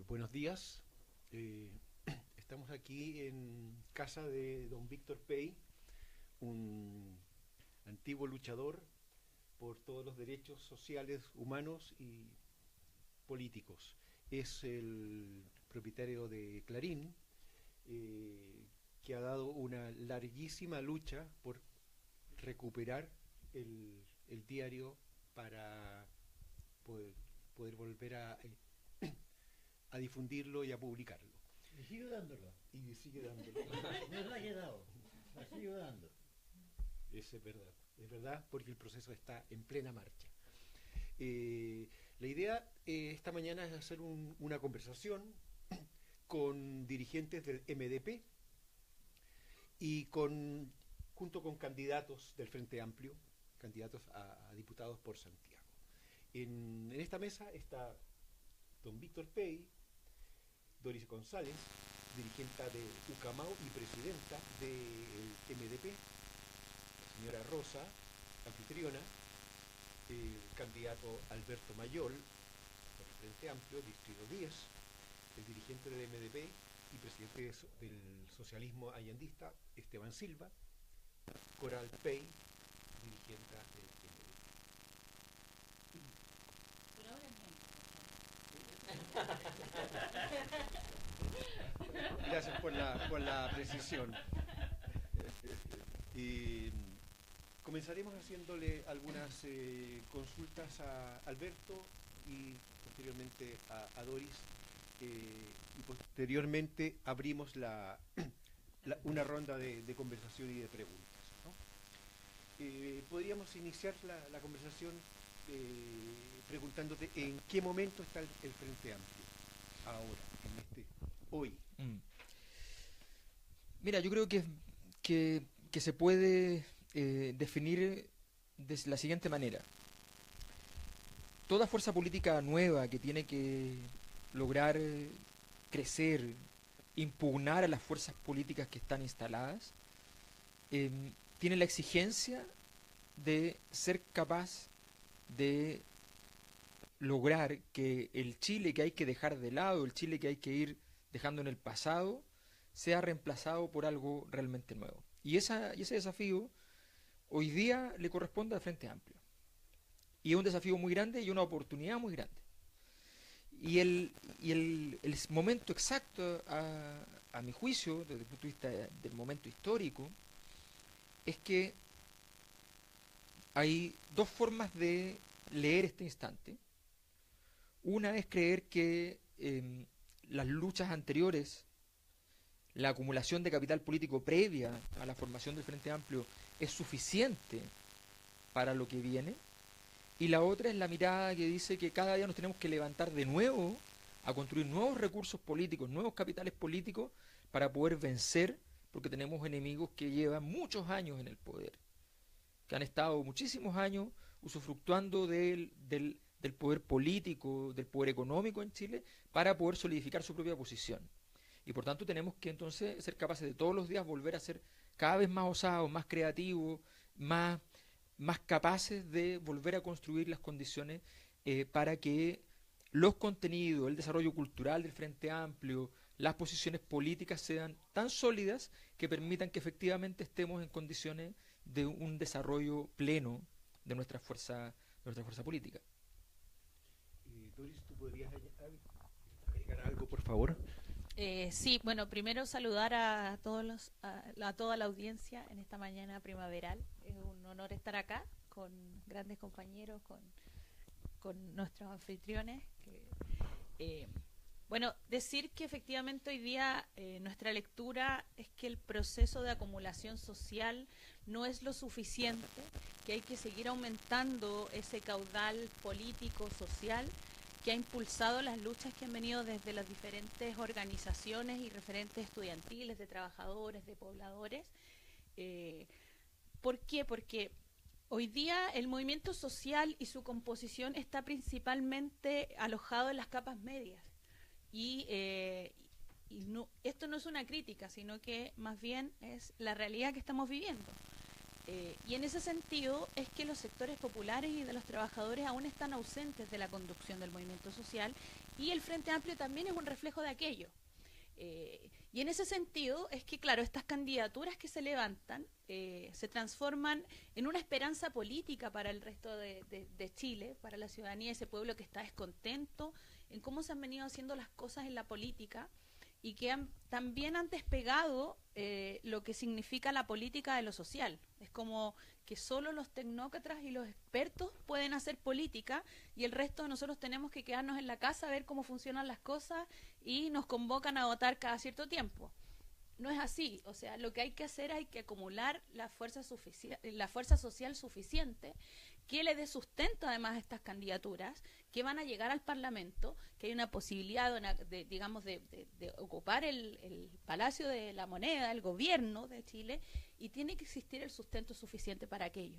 Buenos días. Eh, Estamos aquí en casa de don Víctor Pey, un antiguo luchador por todos los derechos sociales, humanos y políticos. Es el propietario de Clarín, eh, que ha dado una larguísima lucha por recuperar el diario para poder, poder volver a difundirlo y a publicarlo. Y sigo dándolo. Y sigue dándolo. No la he dado, la sigo dando. Eso es verdad porque el proceso está en plena marcha. La idea esta mañana es hacer una conversación con dirigentes del MDP y junto con candidatos del Frente Amplio, candidatos a diputados por Santiago. En esta mesa está don Víctor Pey, Doris González, dirigente de Ucamau y presidenta del MDP, la señora Rosa, anfitriona, el candidato Alberto Mayol, por el Frente Amplio, Distrito 10, el dirigente del MDP y presidente del socialismo allandista, Esteban Silva, Coral Pey, dirigente del MDP. Por ahora Gracias por la precisión. Y comenzaremos haciéndole algunas consultas a Alberto y posteriormente a Doris, y posteriormente abrimos una ronda de conversación y de preguntas, ¿no? Podríamos iniciar la conversación preguntándote en qué momento está el Frente Amplio ahora, hoy. Mira, yo creo que se puede definir de la siguiente manera. Toda fuerza política nueva que tiene que lograr crecer, impugnar a las fuerzas políticas que están instaladas, tiene la exigencia de ser capaz de lograr que el Chile que hay que dejar de lado, el Chile que hay que ir dejando en el pasado, sea reemplazado por algo realmente nuevo. Y ese desafío hoy día le corresponde al Frente Amplio. Y es un desafío muy grande y una oportunidad muy grande. El momento exacto, a mi juicio, desde el punto de vista del momento histórico, es que hay dos formas de leer este instante. Una es creer que las luchas anteriores, la acumulación de capital político previa a la formación del Frente Amplio es suficiente para lo que viene. Y la otra es la mirada que dice que cada día nos tenemos que levantar de nuevo a construir nuevos recursos políticos, nuevos capitales políticos para poder vencer, porque tenemos enemigos que llevan muchos años en el poder, que han estado muchísimos años usufructuando del poder político, del poder económico en Chile, para poder solidificar su propia posición. Y por tanto tenemos que entonces ser capaces de todos los días volver a ser cada vez más osados, más creativos, más capaces de volver a construir las condiciones para que los contenidos, el desarrollo cultural del Frente Amplio, las posiciones políticas sean tan sólidas que permitan que efectivamente estemos en condiciones de un desarrollo pleno de nuestra fuerza política. Doris, ¿tú podrías agregar algo, por favor? Sí, bueno, primero saludar a toda la audiencia en esta mañana primaveral. Es un honor estar acá con grandes compañeros, con nuestros anfitriones. Bueno, decir que efectivamente hoy día nuestra lectura es que el proceso de acumulación social no es lo suficiente, que hay que seguir aumentando ese caudal político, social, que ha impulsado las luchas que han venido desde las diferentes organizaciones y referentes estudiantiles, de trabajadores, de pobladores. ¿Por qué? Porque hoy día el movimiento social y su composición está principalmente alojado en las capas medias. Y no, esto no es una crítica, sino que más bien es la realidad que estamos viviendo. Y en ese sentido es que los sectores populares y de los trabajadores aún están ausentes de la conducción del movimiento social, y el Frente Amplio también es un reflejo de aquello. Y en ese sentido es que, claro, estas candidaturas que se levantan se transforman en una esperanza política para el resto de Chile, para la ciudadanía de ese pueblo que está descontento en cómo se han venido haciendo las cosas en la política, y que también han despegado lo que significa la política de lo social. Es como que solo los tecnócratas y los expertos pueden hacer política, y el resto de nosotros tenemos que quedarnos en la casa a ver cómo funcionan las cosas, y nos convocan a votar cada cierto tiempo. No es así. O sea, lo que hay que hacer, hay que acumular la fuerza social suficiente que le dé sustento además a estas candidaturas, que van a llegar al Parlamento, que hay una posibilidad de ocupar el Palacio de la Moneda, el gobierno de Chile, y tiene que existir el sustento suficiente para aquello.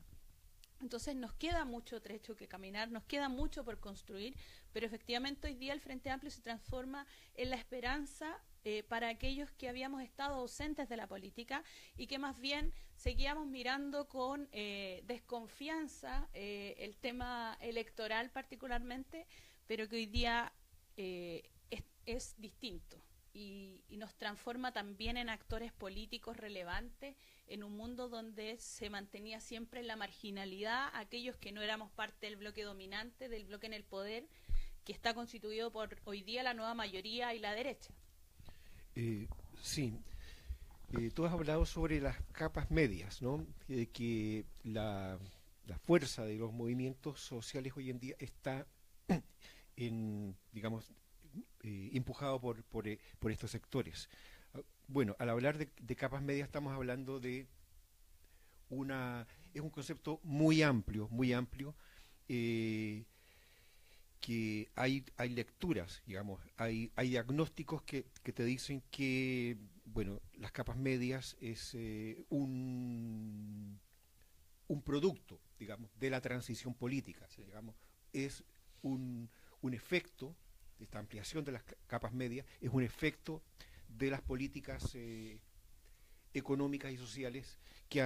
Entonces nos queda mucho trecho que caminar, nos queda mucho por construir, pero efectivamente hoy día el Frente Amplio se transforma en la esperanza para aquellos que habíamos estado ausentes de la política y que más bien seguíamos mirando con desconfianza el tema electoral particularmente, pero que hoy día es distinto y nos transforma también en actores políticos relevantes en un mundo donde se mantenía siempre en la marginalidad aquellos que no éramos parte del bloque dominante, del bloque en el poder, que está constituido por hoy día la nueva mayoría y la derecha. Sí, tú has hablado sobre las capas medias, ¿no? Que la fuerza de los movimientos sociales hoy en día está empujado por estos sectores. Bueno, al hablar de capas medias estamos hablando de es un concepto muy amplio, que hay lecturas, digamos, hay diagnósticos que te dicen que, bueno, las capas medias es un producto, digamos, de la transición política, sí. Digamos, es un efecto, esta ampliación de las capas medias, es un efecto de las políticas económicas y sociales que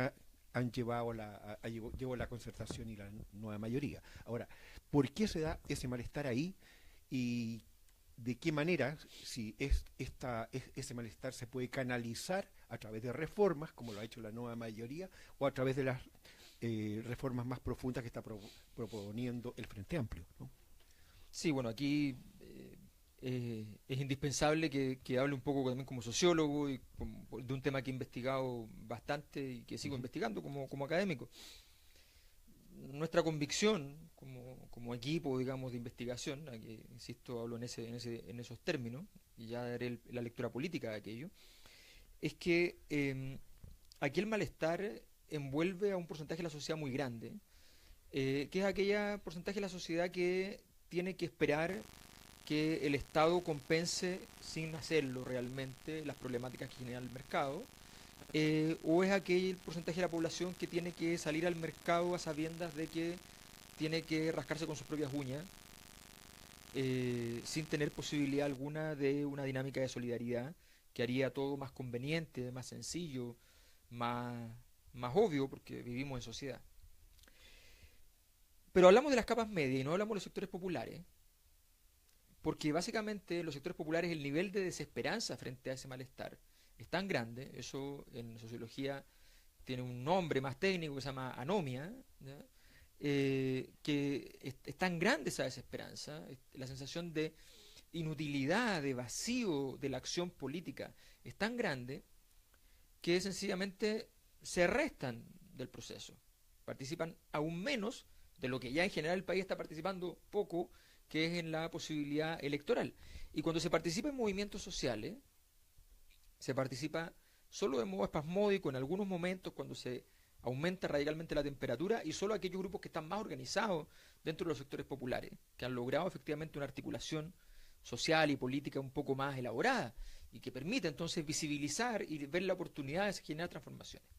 han llevado la concertación y la nueva mayoría. Ahora, ¿por qué se da ese malestar ahí? Y de qué manera, si ese malestar se puede canalizar a través de reformas, como lo ha hecho la nueva mayoría, o a través de las reformas más profundas que está proponiendo el Frente Amplio, ¿no? Sí, bueno, aquí es indispensable que hable un poco también como sociólogo y de un tema que he investigado bastante y que sigo investigando como académico. Nuestra convicción como equipo, digamos, de investigación, aquí, insisto, hablo en esos términos, y ya daré la lectura política de aquello, es que aquí el malestar envuelve a un porcentaje de la sociedad muy grande, que es aquella porcentaje de la sociedad que tiene que esperar que el Estado compense sin hacerlo realmente las problemáticas que genera el mercado, o es aquel porcentaje de la población que tiene que salir al mercado a sabiendas de que tiene que rascarse con sus propias uñas, sin tener posibilidad alguna de una dinámica de solidaridad que haría todo más conveniente, más sencillo, más obvio, porque vivimos en sociedad. Pero hablamos de las capas medias y no hablamos de los sectores populares, porque básicamente los sectores populares, el nivel de desesperanza frente a ese malestar es tan grande, eso en sociología tiene un nombre más técnico que se llama anomia, que es tan grande esa desesperanza, la sensación de inutilidad, de vacío de la acción política es tan grande que sencillamente se restan del proceso, participan aún menos de lo que ya en general el país está participando poco, que es en la posibilidad electoral. Y cuando se participa en movimientos sociales, se participa solo de modo espasmódico en algunos momentos cuando se aumenta radicalmente la temperatura, y solo aquellos grupos que están más organizados dentro de los sectores populares, que han logrado efectivamente una articulación social y política un poco más elaborada y que permite entonces visibilizar y ver la oportunidad de generar transformaciones.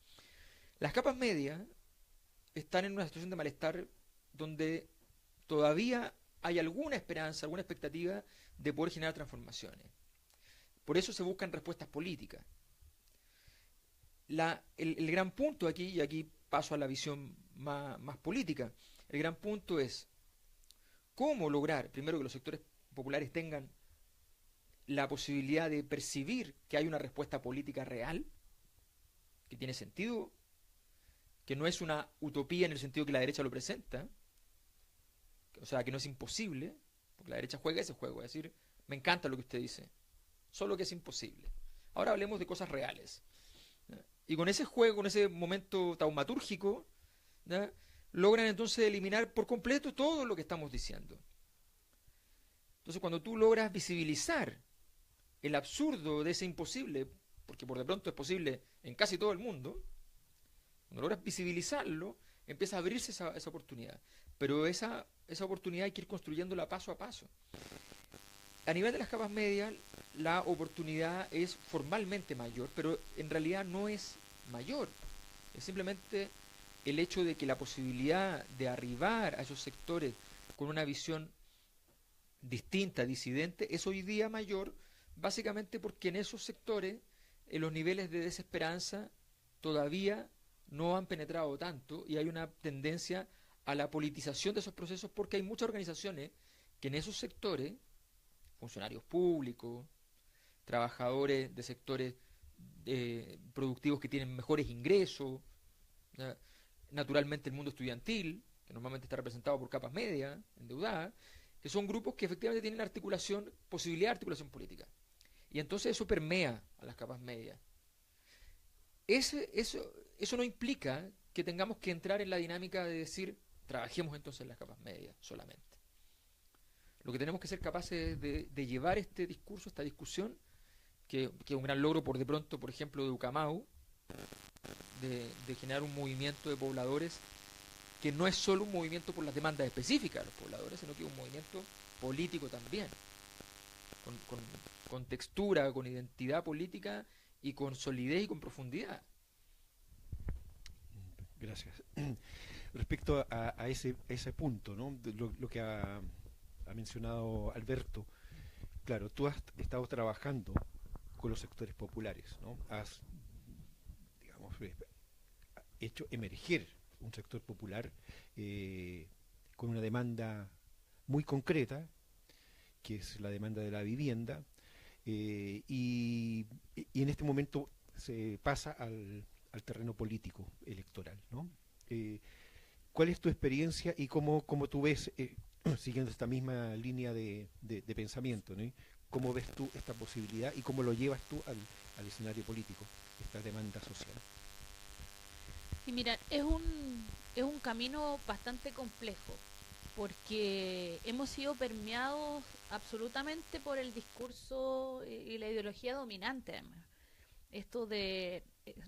Las capas medias están en una situación de malestar donde todavía hay alguna esperanza, alguna expectativa de poder generar transformaciones. Por eso se buscan respuestas políticas. El gran punto aquí, y aquí paso a la visión más política. El gran punto es cómo lograr, primero, que los sectores populares tengan la posibilidad de percibir que hay una respuesta política real, que tiene sentido, que no es una utopía en el sentido que la derecha lo presenta, o sea, que no es imposible, porque la derecha juega ese juego, es decir, me encanta lo que usted dice, solo que es imposible. Ahora hablemos de cosas reales. ¿Ya? Y con ese juego, con ese momento taumatúrgico, ¿ya?, logran entonces eliminar por completo todo lo que estamos diciendo. Entonces, cuando tú logras visibilizar el absurdo de ese imposible, porque por de pronto es posible en casi todo el mundo, cuando logras visibilizarlo, empieza a abrirse esa oportunidad. Pero esa oportunidad hay que ir construyéndola paso a paso. A nivel de las capas medias, la oportunidad es formalmente mayor, pero en realidad no es mayor. Es simplemente el hecho de que la posibilidad de arribar a esos sectores con una visión distinta, disidente, es hoy día mayor, básicamente porque en esos sectores los niveles de desesperanza todavía no han penetrado tanto y hay una tendencia a la politización de esos procesos, porque hay muchas organizaciones que en esos sectores, funcionarios públicos, trabajadores de sectores productivos que tienen mejores ingresos, ¿ya?, naturalmente el mundo estudiantil, que normalmente está representado por capas medias, endeudadas, que son grupos que efectivamente tienen articulación, posibilidad de articulación política. Y entonces eso permea a las capas medias. Eso no implica que tengamos que entrar en la dinámica de decir, trabajemos entonces en las capas medias solamente. Lo que tenemos que ser capaces de llevar este discurso, esta discusión, que es un gran logro por de pronto, por ejemplo, de Ucamau, de generar un movimiento de pobladores que no es solo un movimiento por las demandas específicas de los pobladores, sino que es un movimiento político también, con textura, con identidad política y con solidez y con profundidad. Gracias. Respecto a ese punto, ¿no?, lo que ha mencionado Alberto, claro, tú has estado trabajando con los sectores populares, ¿no? Has, digamos, hecho emerger un sector popular con una demanda muy concreta, que es la demanda de la vivienda, y en este momento se pasa al terreno político electoral, ¿no? ¿Cuál es tu experiencia y cómo tú ves, siguiendo esta misma línea de pensamiento, ¿no?, cómo ves tú esta posibilidad y cómo lo llevas tú al escenario político, esta demanda social? Y mira, es un camino bastante complejo, porque hemos sido permeados absolutamente por el discurso y la ideología dominante, además. Esto de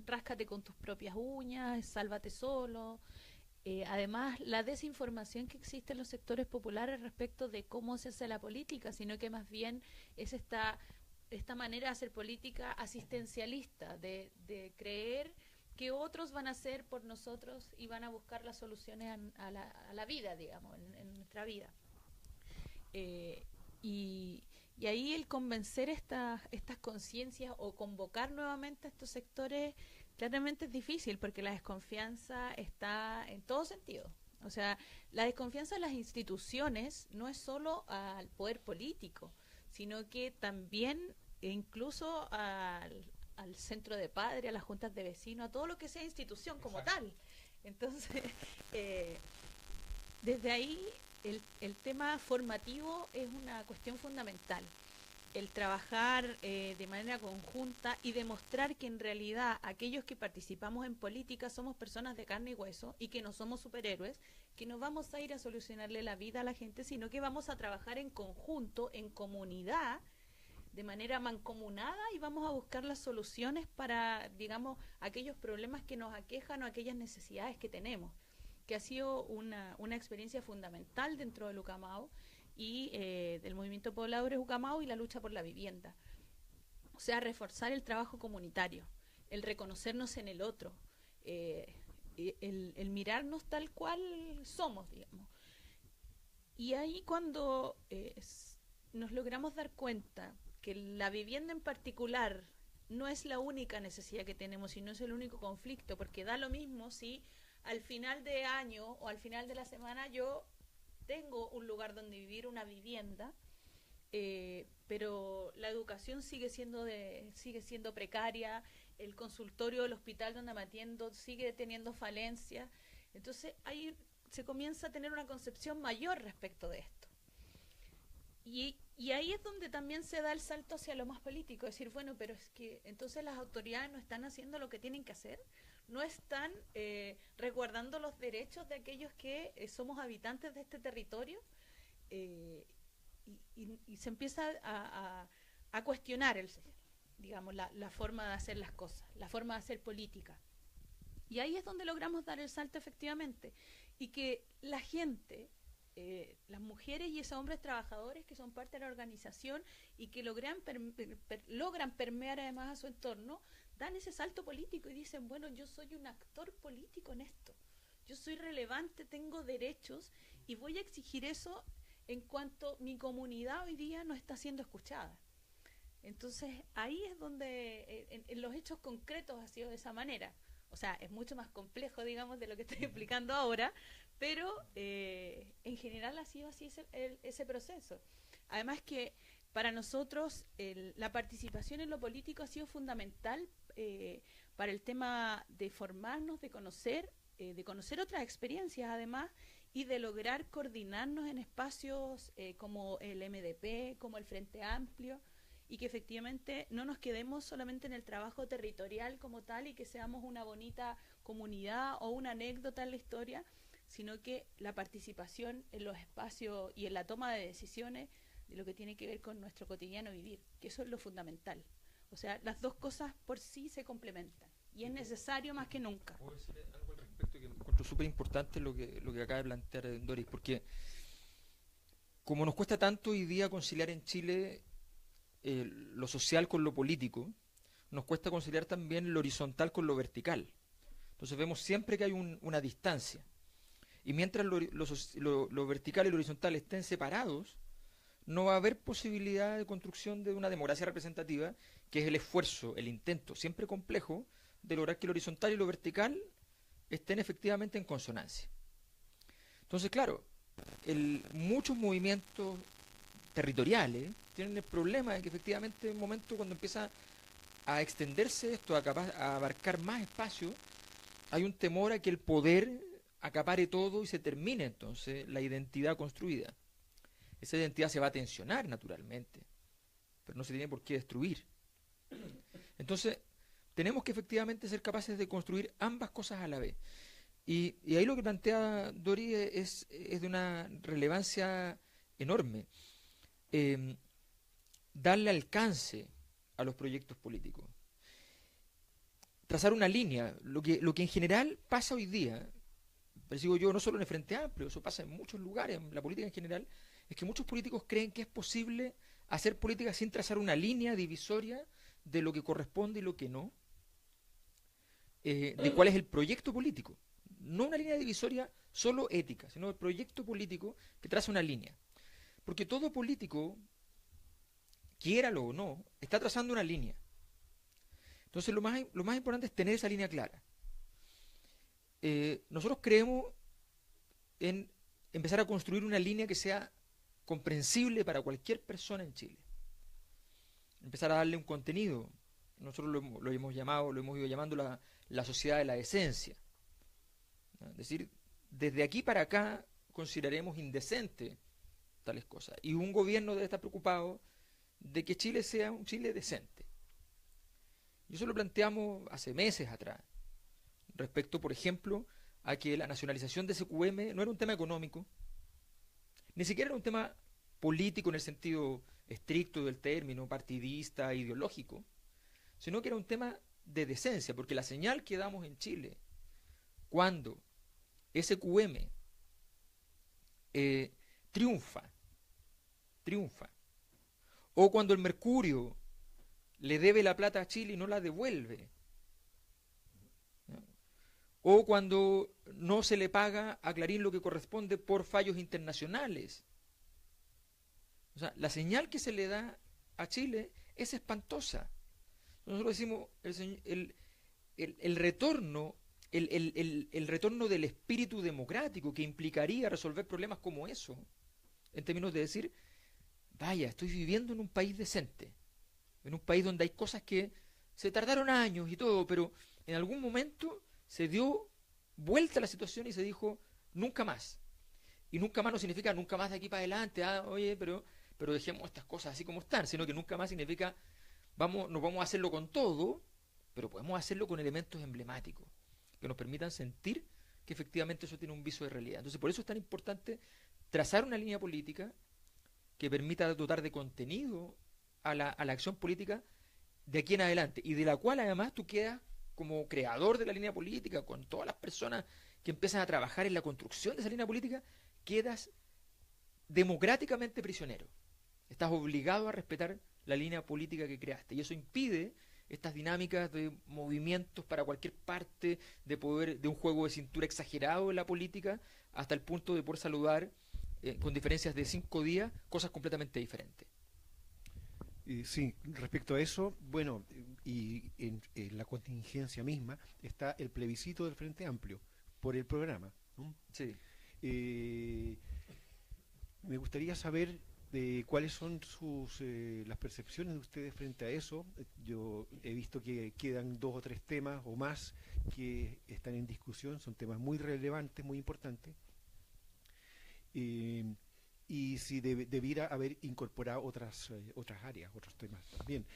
ráscate con tus propias uñas, sálvate solo. Además, la desinformación que existe en los sectores populares respecto de cómo se hace la política, sino que más bien es esta manera de hacer política asistencialista, de creer que otros van a hacer por nosotros y van a buscar las soluciones a la vida, digamos, en nuestra vida. Y ahí el convencer estas conciencias o convocar nuevamente a estos sectores claramente es difícil, porque la desconfianza está en todo sentido. O sea, la desconfianza en las instituciones no es solo al poder político, sino que también e incluso al centro de padres, a las juntas de vecinos, a todo lo que sea institución como tal. Entonces, desde ahí el tema formativo es una cuestión fundamental. El trabajar de manera conjunta y demostrar que en realidad aquellos que participamos en política somos personas de carne y hueso y que no somos superhéroes, que no vamos a ir a solucionarle la vida a la gente, sino que vamos a trabajar en conjunto, en comunidad, de manera mancomunada, y vamos a buscar las soluciones para, digamos, aquellos problemas que nos aquejan o aquellas necesidades que tenemos, que ha sido una experiencia fundamental dentro del Ucamau y del movimiento Pobladores Ucamau y la lucha por la vivienda. O sea, reforzar el trabajo comunitario, el reconocernos en el otro, el mirarnos tal cual somos, digamos. Y ahí cuando nos logramos dar cuenta que la vivienda en particular no es la única necesidad que tenemos y no es el único conflicto, porque da lo mismo si al final de año o al final de la semana yo tengo un lugar donde vivir, una vivienda, pero la educación sigue siendo precaria, el consultorio del hospital donde me atiendo sigue teniendo falencias. Entonces ahí se comienza a tener una concepción mayor respecto de esto. Y ahí es donde también se da el salto hacia lo más político, decir, bueno, pero es que entonces las autoridades no están haciendo lo que tienen que hacer, no están resguardando los derechos de aquellos que somos habitantes de este territorio, y se empieza a cuestionar digamos, la forma de hacer las cosas, la forma de hacer política. Y ahí es donde logramos dar el salto efectivamente, y que la gente, las mujeres y esos hombres trabajadores que son parte de la organización y que logran permear además a su entorno, dan ese salto político y dicen, bueno, yo soy un actor político en esto, yo soy relevante, tengo derechos y voy a exigir eso en cuanto mi comunidad hoy día no está siendo escuchada. Entonces ahí es donde en los hechos concretos ha sido de esa manera. O sea, es mucho más complejo, digamos, de lo que estoy explicando ahora, pero en general ha sido así ese proceso. Además que para nosotros la participación en lo político ha sido fundamental para el tema de formarnos, de conocer otras experiencias además, y de lograr coordinarnos en espacios como el MDP, como el Frente Amplio, y que efectivamente no nos quedemos solamente en el trabajo territorial como tal y que seamos una bonita comunidad o una anécdota en la historia, sino que la participación en los espacios y en la toma de decisiones de lo que tiene que ver con nuestro cotidiano vivir, que eso es lo fundamental. O sea, las dos cosas por sí se complementan y es necesario más que nunca. Puedo decir algo al respecto que encuentro súper importante lo que acaba de plantear Doris, porque como nos cuesta tanto hoy día conciliar en Chile lo social con lo político, nos cuesta conciliar también lo horizontal con lo vertical. Entonces vemos siempre que hay una distancia. Y mientras lo vertical y lo horizontal estén separados, no va a haber posibilidad de construcción de una democracia representativa, que es el esfuerzo, el intento, siempre complejo, de lograr que lo horizontal y lo vertical estén efectivamente en consonancia. Entonces, claro, muchos movimientos territoriales tienen el problema de que efectivamente en un momento cuando empieza a extenderse esto, a abarcar más espacio, hay un temor a que el poder acapare todo y se termine entonces la identidad construida. Esa identidad se va a tensionar naturalmente, pero no se tiene por qué destruir. Entonces, tenemos que efectivamente ser capaces de construir ambas cosas a la vez. Y ahí lo que plantea Dori es de una relevancia enorme. Darle alcance a los proyectos políticos. Trazar una línea. Lo que en general pasa hoy día, percibo yo no solo en el Frente Amplio, eso pasa en muchos lugares, en la política en general, es que muchos políticos creen que es posible hacer política sin trazar una línea divisoria de lo que corresponde y lo que no, de cuál es el proyecto político. No una línea divisoria solo ética, sino el proyecto político que traza una línea. Porque todo político, quiéralo o no, está trazando una línea. Entonces lo más importante es tener esa línea clara. Nosotros creemos en empezar a construir una línea que sea comprensible para cualquier persona en Chile. Empezar a darle un contenido. Nosotros lo hemos ido llamando la sociedad de la esencia. Es decir, desde aquí para acá consideraremos indecente tales cosas. Y un gobierno debe estar preocupado de que Chile sea un Chile decente. Y eso lo planteamos hace meses atrás, respecto, por ejemplo, a que la nacionalización de SQM no era un tema económico, ni siquiera era un tema político en el sentido estricto del término, partidista, ideológico, sino que era un tema de decencia, porque la señal que damos en Chile cuando SQM triunfa, o cuando el Mercurio le debe la plata a Chile y no la devuelve, ¿no? O cuando no se le paga a Clarín lo que corresponde por fallos internacionales. O sea, la señal que se le da a Chile es espantosa. Nosotros decimos, el retorno el retorno del espíritu democrático que implicaría resolver problemas como eso, en términos de decir, vaya, estoy viviendo en un país decente, en un país donde hay cosas que se tardaron años y todo, pero en algún momento se dio vuelta a la situación y se dijo, nunca más. Y nunca más no significa nunca más de aquí para adelante, oye, pero dejemos estas cosas así como están, sino que nunca más significa, no vamos a hacerlo con todo, pero podemos hacerlo con elementos emblemáticos que nos permitan sentir que efectivamente eso tiene un viso de realidad. Entonces, por eso es tan importante trazar una línea política que permita dotar de contenido a la acción política de aquí en adelante, y de la cual además tú quedas como creador de la línea política, con todas las personas que empiezan a trabajar en la construcción de esa línea política, quedas democráticamente prisionero. Estás obligado a respetar la línea política que creaste, y eso impide estas dinámicas de movimientos para cualquier parte, de un juego de cintura exagerado en la política, hasta el punto de poder saludar con diferencias de 5 días cosas completamente diferentes. Sí, respecto a eso, bueno, y en la contingencia misma está el plebiscito del Frente Amplio por el programa, ¿no? Sí. Me gustaría saber cuáles son las percepciones de ustedes frente a eso. Yo he visto que quedan 2 o 3 temas o más que están en discusión, son temas muy relevantes, muy importantes. Y si debiera haber incorporado otras áreas, otros temas también.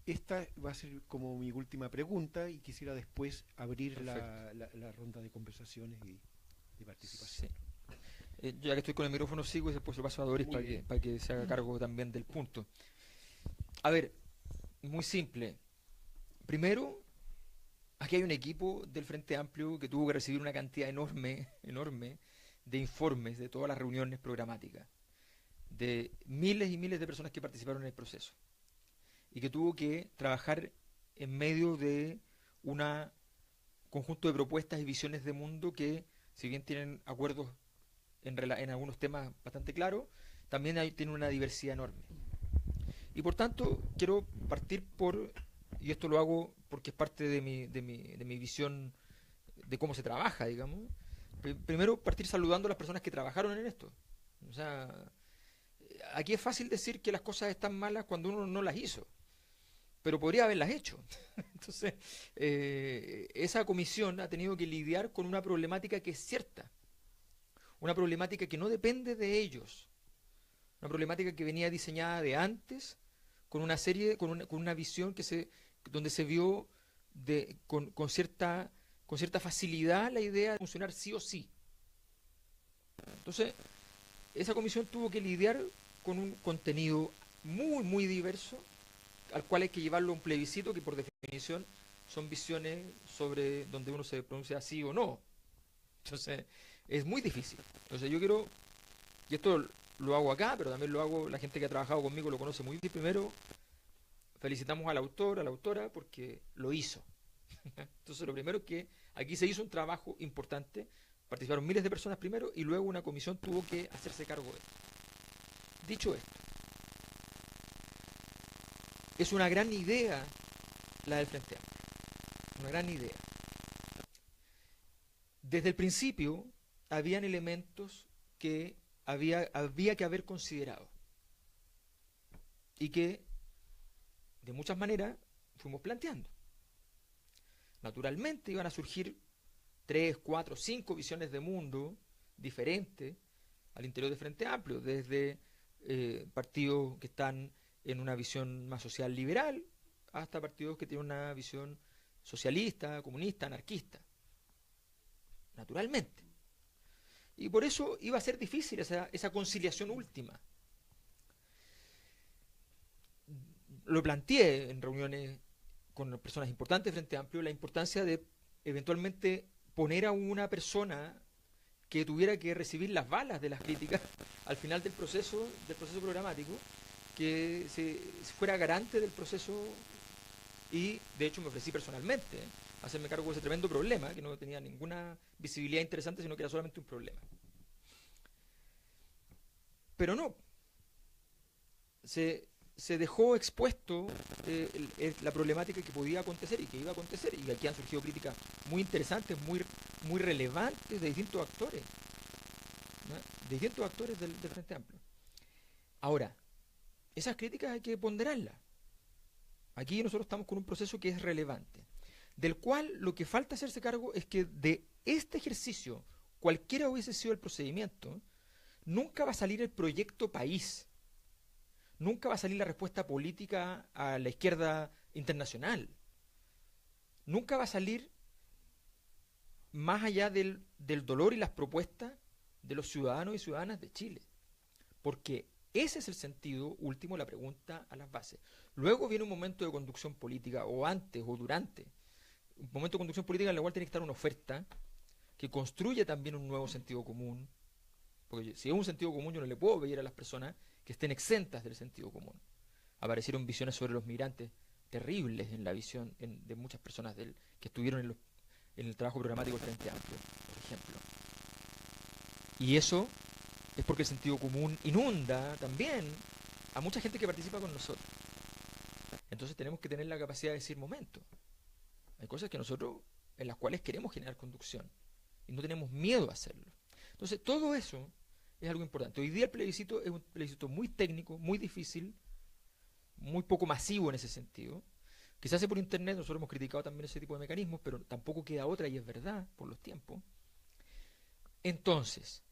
Esta va a ser como mi última pregunta y quisiera después abrir la ronda de conversaciones y de participación. Sí. Ya que estoy con el micrófono sigo y después lo paso a Doris para que se haga cargo también del punto. A ver, muy simple. Primero, aquí hay un equipo del Frente Amplio que tuvo que recibir una cantidad enorme de informes de todas las reuniones programáticas, de miles y miles de personas que participaron en el proceso, y que tuvo que trabajar en medio de un conjunto de propuestas y visiones de mundo que, si bien tienen acuerdos en algunos temas bastante claros, también tienen una diversidad enorme. Y por tanto, quiero partir y esto lo hago porque es parte de mi visión de cómo se trabaja, digamos. Primero, partir saludando a las personas que trabajaron en esto. O sea, aquí es fácil decir que las cosas están malas cuando uno no las hizo, pero podría haberlas hecho. Entonces, esa comisión ha tenido que lidiar con una problemática que es cierta, una problemática que no depende de ellos, una problemática que venía diseñada de antes, con una visión donde se vio con cierta facilidad la idea de funcionar sí o sí. Entonces, esa comisión tuvo que lidiar con un contenido muy, muy diverso, al cual hay que llevarlo a un plebiscito, que por definición son visiones sobre donde uno se pronuncia sí o no. Entonces, es muy difícil. Entonces, yo quiero, y esto lo hago acá, pero también lo hago, la gente que ha trabajado conmigo lo conoce muy bien. Primero, felicitamos al autor, a la autora, porque lo hizo. Entonces, lo primero es que aquí se hizo un trabajo importante, participaron miles de personas primero y luego una comisión tuvo que hacerse cargo de esto. Dicho esto, es una gran idea la del Frente Amplio, una gran idea. Desde el principio habían elementos que había que haber considerado y que de muchas maneras fuimos planteando. Naturalmente iban a surgir 3, 4, 5 visiones de mundo diferentes al interior del Frente Amplio, desde partidos que están en una visión más social liberal hasta partidos que tienen una visión socialista, comunista, anarquista. Naturalmente. Y por eso iba a ser difícil esa conciliación última. Lo planteé en reuniones con personas importantes Frente Amplio, la importancia de eventualmente poner a una persona que tuviera que recibir las balas de las críticas al final del proceso programático, que fuera garante del proceso, y de hecho me ofrecí personalmente hacerme cargo de ese tremendo problema, que no tenía ninguna visibilidad interesante, sino que era solamente un problema. Pero no. Se se dejó expuesto la problemática que podía acontecer y que iba a acontecer, y aquí han surgido críticas muy interesantes, muy relevantes de distintos actores, ¿no? De distintos actores del Frente Amplio. Ahora, esas críticas hay que ponderarlas. Aquí nosotros estamos con un proceso que es relevante, del cual lo que falta hacerse cargo es que de este ejercicio, cualquiera hubiese sido el procedimiento, nunca va a salir el proyecto país, nunca va a salir la respuesta política a la izquierda internacional, nunca va a salir más allá del dolor y las propuestas de los ciudadanos y ciudadanas de Chile, porque ese es el sentido último de la pregunta a las bases. Luego viene un momento de conducción política, o antes o durante, un momento de conducción política en el cual tiene que estar una oferta que construye también un nuevo sentido común, porque si es un sentido común yo no le puedo pedir a las personas que estén exentas del sentido común. Aparecieron visiones sobre los migrantes terribles en la visión de muchas personas que estuvieron en el trabajo programático del Frente Amplio, por ejemplo. Y eso es porque el sentido común inunda también a mucha gente que participa con nosotros. Entonces tenemos que tener la capacidad de decir, momento, hay cosas que nosotros, en las cuales queremos generar conducción, y no tenemos miedo a hacerlo. Entonces todo eso es algo importante. Hoy día el plebiscito es un plebiscito muy técnico, muy difícil, muy poco masivo en ese sentido, que se hace por internet. Nosotros hemos criticado también ese tipo de mecanismos, pero tampoco queda otra, y es verdad, por los tiempos. Entonces,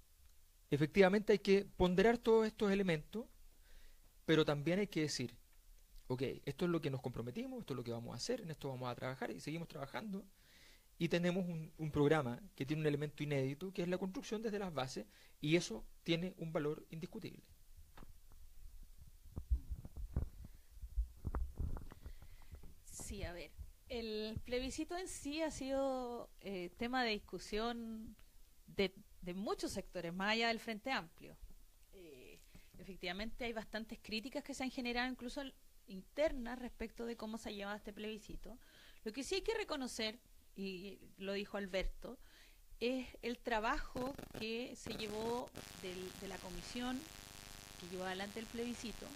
efectivamente hay que ponderar todos estos elementos, pero también hay que decir, ok, esto es lo que nos comprometimos, esto es lo que vamos a hacer, en esto vamos a trabajar, y seguimos trabajando, y tenemos un programa que tiene un elemento inédito, que es la construcción desde las bases, y eso tiene un valor indiscutible. Sí, a ver, el plebiscito en sí ha sido tema de discusión de muchos sectores, más allá del Frente Amplio. Efectivamente hay bastantes críticas que se han generado, incluso internas, respecto de cómo se ha llevado este plebiscito. Lo que sí hay que reconocer, y lo dijo Alberto, es el trabajo que se llevó de la comisión que llevó adelante el plebiscito,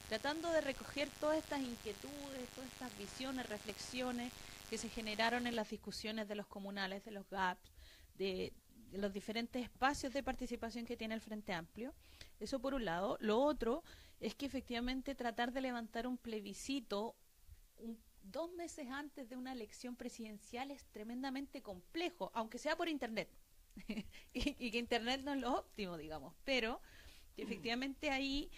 tratando de recoger todas estas inquietudes, todas estas visiones, reflexiones que se generaron en las discusiones de los comunales, de los GAPs, de los diferentes espacios de participación que tiene el Frente Amplio. Eso por un lado. Lo otro es que efectivamente tratar de levantar un plebiscito 2 meses antes de una elección presidencial es tremendamente complejo, aunque sea por internet. y que internet no es lo óptimo, digamos, pero que efectivamente ahí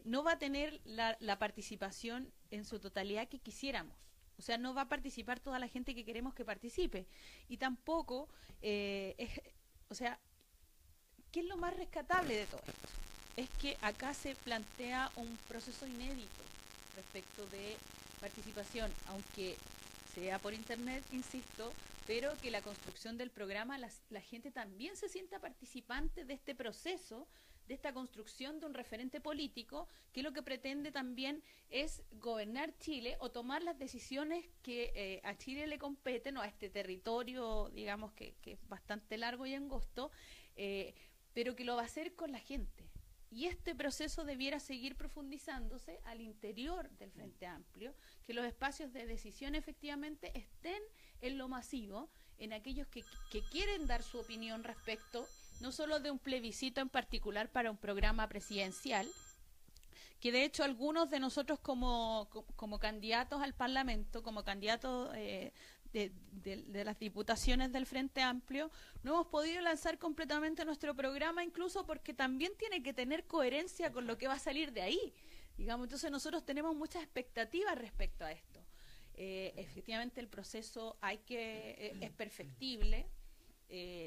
no va a tener la participación en su totalidad que quisiéramos. O sea, no va a participar toda la gente que queremos que participe. Y tampoco, o sea, ¿qué es lo más rescatable de todo esto? Es que acá se plantea un proceso inédito respecto de participación, aunque sea por internet, insisto, pero que la construcción del programa, la gente también se sienta participante de este proceso, de esta construcción de un referente político, que lo que pretende también es gobernar Chile o tomar las decisiones que a Chile le competen, o a este territorio, digamos, que es bastante largo y angosto, pero que lo va a hacer con la gente. Y este proceso debiera seguir profundizándose al interior del Frente Amplio, que los espacios de decisión efectivamente estén en lo masivo, en aquellos que quieren dar su opinión respecto no solo de un plebiscito en particular para un programa presidencial, que de hecho algunos de nosotros como candidatos al Parlamento, como candidatos de las diputaciones del Frente Amplio, no hemos podido lanzar completamente nuestro programa, incluso porque también tiene que tener coherencia con lo que va a salir de ahí, digamos. Entonces nosotros tenemos muchas expectativas respecto a esto. Efectivamente el proceso es perfectible,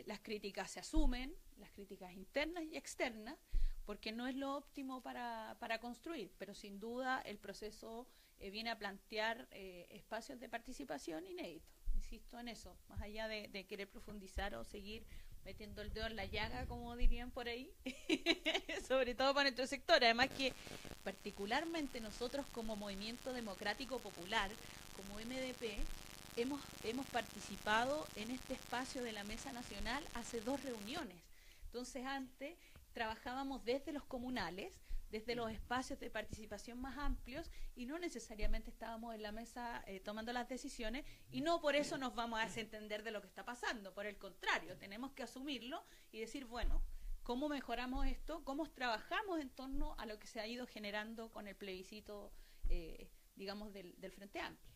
las críticas se asumen, las críticas internas y externas, porque no es lo óptimo para construir, pero sin duda el proceso viene a plantear espacios de participación inéditos. Insisto en eso, más allá de querer profundizar o seguir metiendo el dedo en la llaga, como dirían por ahí, sobre todo para nuestro sector. Además que particularmente nosotros como Movimiento Democrático Popular, como MDP, hemos participado en este espacio de la Mesa Nacional hace 2 reuniones. Entonces antes trabajábamos desde los comunales, desde los espacios de participación más amplios y no necesariamente estábamos en la mesa tomando las decisiones y no por eso nos vamos a desentender de lo que está pasando, por el contrario, tenemos que asumirlo y decir, bueno, ¿cómo mejoramos esto? ¿Cómo trabajamos en torno a lo que se ha ido generando con el plebiscito, digamos, del Frente Amplio?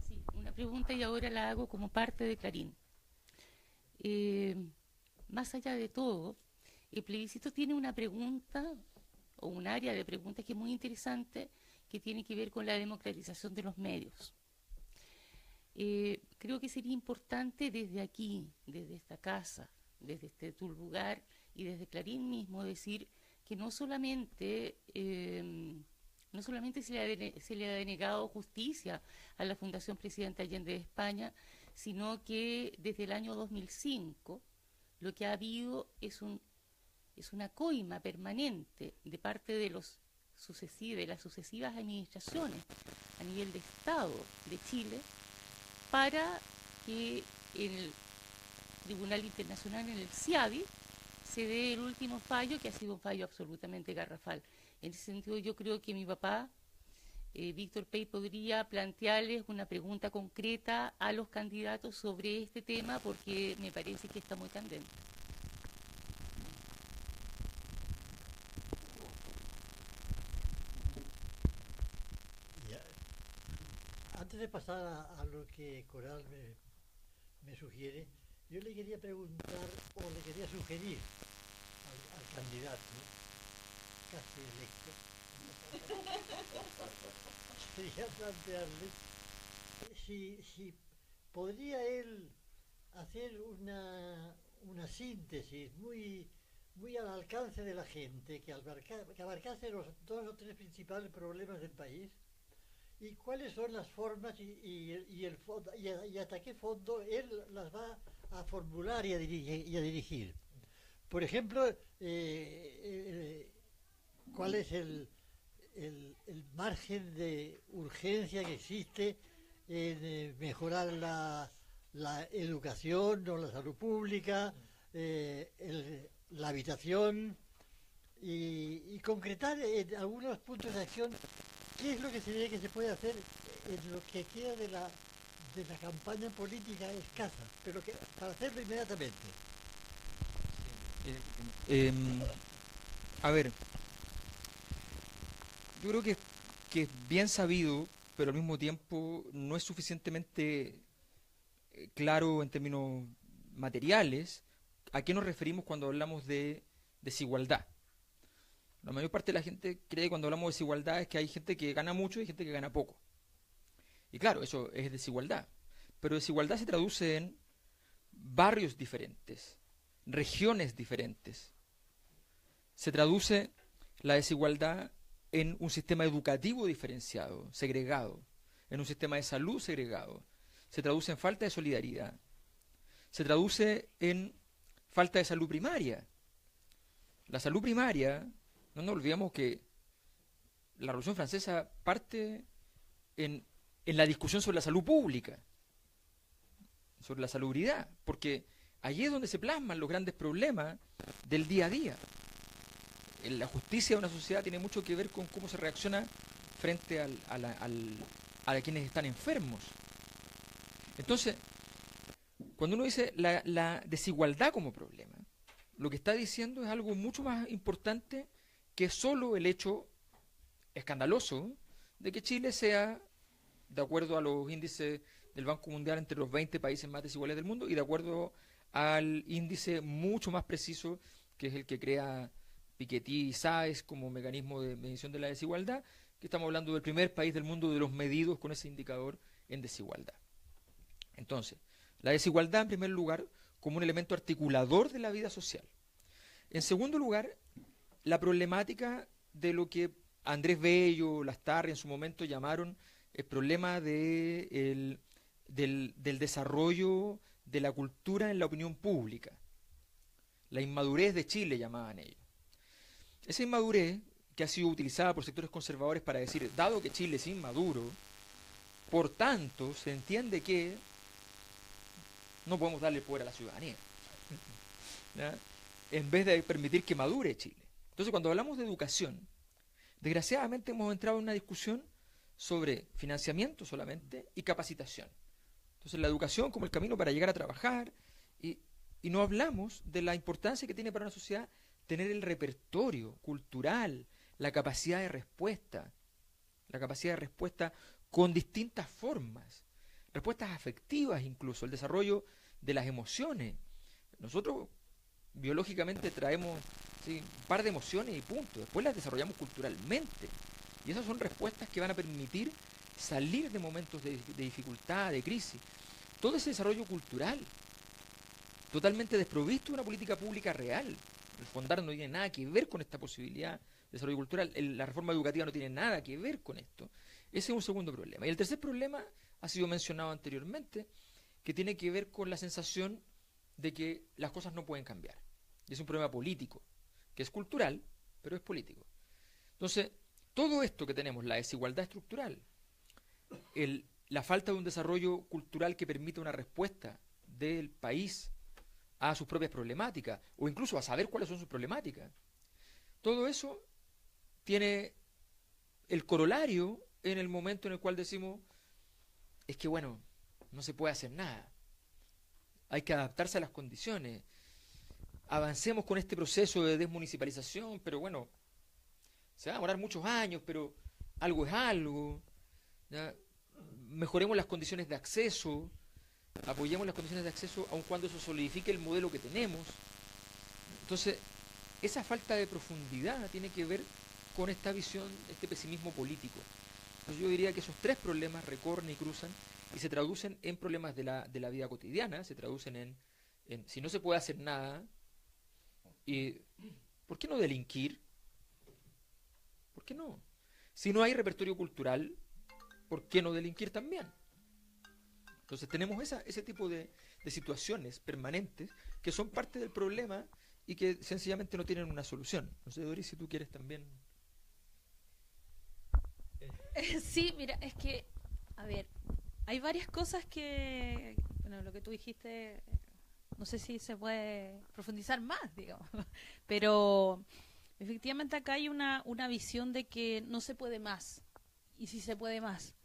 Sí, una pregunta y ahora la hago como parte de Clarín. Más allá de todo, el plebiscito tiene una pregunta o un área de preguntas que es muy interesante, que tiene que ver con la democratización de los medios. Creo que sería importante desde aquí, desde esta casa, desde este tu lugar y desde Clarín mismo, decir que no solamente se le ha denegado justicia a la Fundación Presidente Allende de España, sino que desde el año 2005 lo que ha habido es una coima permanente de parte de las sucesivas administraciones a nivel de Estado de Chile para que el Tribunal Internacional, en el CIADI, se dé el último fallo, que ha sido un fallo absolutamente garrafal. En ese sentido, yo creo que mi papá, Víctor Pey, podría plantearles una pregunta concreta a los candidatos sobre este tema, porque me parece que está muy candente. Antes de pasar a lo que Coral me sugiere, yo le quería preguntar o le quería sugerir al candidato, casi electo, quería plantearle si podría él hacer una síntesis muy al alcance de la gente, que abarcase los 2 o 3 principales problemas del país, y cuáles son las formas y hasta qué fondo él las va a formular y a dirigir. Por ejemplo, cuál es el margen de urgencia que existe en mejorar la educación o la salud pública, la habitación, y concretar en algunos puntos de acción qué es lo que se ve que se puede hacer en lo que queda de la campaña política escasa, pero que para hacerlo inmediatamente. A ver, yo creo que es bien sabido, pero al mismo tiempo no es suficientemente claro en términos materiales a qué nos referimos cuando hablamos de desigualdad. La mayor parte de la gente cree que cuando hablamos de desigualdad es que hay gente que gana mucho y gente que gana poco. Y claro, eso es desigualdad. Pero desigualdad se traduce en barrios diferentes, regiones diferentes. Se traduce la desigualdad en un sistema educativo diferenciado, segregado, en un sistema de salud segregado. Se traduce en falta de solidaridad. Se traduce en falta de salud primaria. La salud primaria, no nos olvidemos que la Revolución Francesa parte en la discusión sobre la salud pública, sobre la salubridad, porque allí es donde se plasman los grandes problemas del día a día. La justicia de una sociedad tiene mucho que ver con cómo se reacciona frente a quienes están enfermos. Entonces, cuando uno dice la desigualdad como problema, lo que está diciendo es algo mucho más importante que solo el hecho escandaloso de que Chile sea, de acuerdo a los índices del Banco Mundial, entre los 20 países más desiguales del mundo, y de acuerdo al índice mucho más preciso, que es el que crea Piketty y Sáez como mecanismo de medición de la desigualdad, que estamos hablando del primer país del mundo de los medidos con ese indicador en desigualdad. Entonces, la desigualdad en primer lugar como un elemento articulador de la vida social. En segundo lugar, la problemática de lo que Andrés Bello, Lastarria en su momento llamaron el problema del desarrollo de la cultura en la opinión pública. La inmadurez de Chile llamaban ellos. Esa inmadurez que ha sido utilizada por sectores conservadores para decir, dado que Chile es inmaduro, por tanto se entiende que no podemos darle poder a la ciudadanía, ¿ya? En vez de permitir que madure Chile. Entonces, cuando hablamos de educación, desgraciadamente hemos entrado en una discusión sobre financiamiento solamente y capacitación. Entonces, la educación como el camino para llegar a trabajar, y no hablamos de la importancia que tiene para una sociedad tener el repertorio cultural, la capacidad de respuesta con distintas formas, respuestas afectivas incluso, el desarrollo de las emociones. Nosotros biológicamente traemos, ¿sí?, un par de emociones y punto, después las desarrollamos culturalmente, y esas son respuestas que van a permitir salir de momentos de dificultad, de crisis. Todo ese desarrollo cultural, totalmente desprovisto de una política pública real. El Fondar no tiene nada que ver con esta posibilidad de desarrollo cultural, la reforma educativa no tiene nada que ver con esto. Ese es un segundo problema. Y el tercer problema ha sido mencionado anteriormente, que tiene que ver con la sensación de que las cosas no pueden cambiar. Y es un problema político, que es cultural, pero es político. Entonces, todo esto que tenemos, la desigualdad estructural, la falta de un desarrollo cultural que permita una respuesta del país a sus propias problemáticas, o incluso a saber cuáles son sus problemáticas, todo eso tiene el corolario en el momento en el cual decimos, es que bueno, no se puede hacer nada, hay que adaptarse a las condiciones, avancemos con este proceso de desmunicipalización, pero bueno, se va a demorar muchos años, pero algo es algo, ¿ya? Mejoremos las condiciones de acceso, apoyemos las condiciones de acceso aun cuando eso solidifique el modelo que tenemos. Entonces, esa falta de profundidad tiene que ver con esta visión, este pesimismo político. Entonces yo diría que esos tres problemas recorren y cruzan y se traducen en problemas de la vida cotidiana, se traducen en si no se puede hacer nada, ¿por qué no delinquir? ¿Por qué no? Si no hay repertorio cultural, ¿por qué no delinquir también? Entonces tenemos ese tipo de situaciones permanentes que son parte del problema y que sencillamente no tienen una solución. No sé, Doris, si tú quieres también. Sí, mira, es que, a ver, hay varias cosas que, bueno, lo que tú dijiste, no sé si se puede profundizar más, digamos, pero efectivamente acá hay una visión de que no se puede más, y sí se puede más.